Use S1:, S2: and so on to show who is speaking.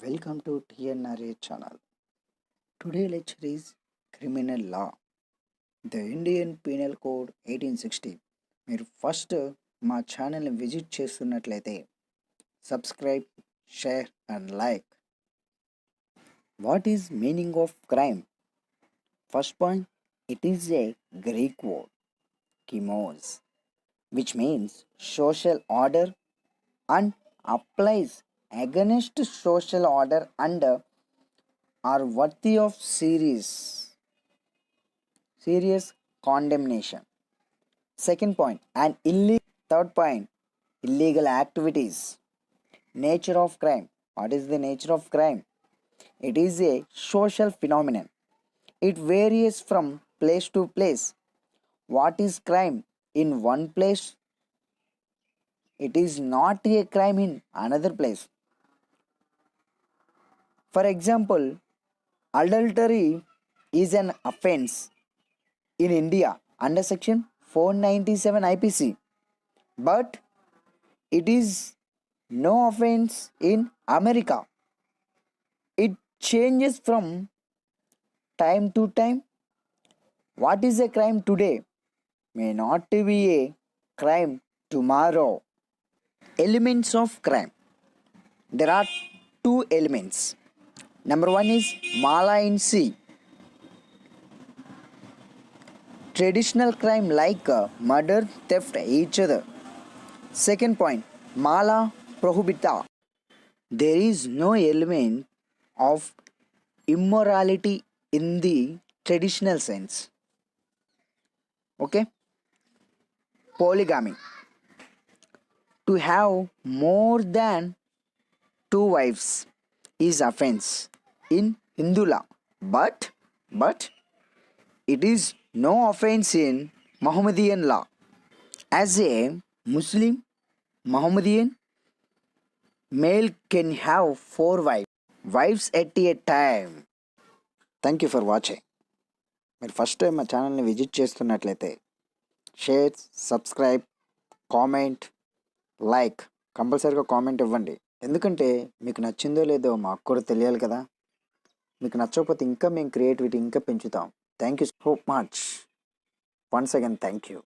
S1: Welcome to TNRA channel. Today lecture is Criminal Law. The Indian Penal Code 1860. మీరు first మా ఛానల్ని visit చేస్తున్నట్లయితే subscribe, share and like. What is meaning of crime? First point, it is a Greek word, kimos, which means social order and applies against social order and are worthy of serious condemnation. Second point, third point, illegal activities. Nature of crime. What is the nature of crime? It is a social phenomenon. It varies from place to place. What is crime in one place? It is not a crime in another place. For example, adultery is an offense in India under section 497 IPC, but it is no offense in America. It changes from time to time. What is a crime today may not be a crime tomorrow. Elements of crime. There are two elements. Number one is mala in se. Traditional crime like murder, theft, each other. Second point, mala prohibita. There is no element of immorality in the traditional sense. Okay? Polygamy. To have more than two wives is offense in Hindu law, but it is no offense in Mohammedan law. As a Muslim, Mohammedan male can have 4 wives at a time. Thank you for watching. మీరు first time మా ఛానల్ని visit చేస్తున్నట్లయితే share, subscribe, comment, like కంపల్సరీగా comment ఇవ్వండి. ఎందుకంటే మీకు నచ్చిందో లేదో మాకు కూడా తెలియాలి కదా. మీకు నచ్చకపోతే ఇంకా మేము క్రియేటివిటీ ఇంకా పెంచుతాం. Thank you so much. Once again thank you.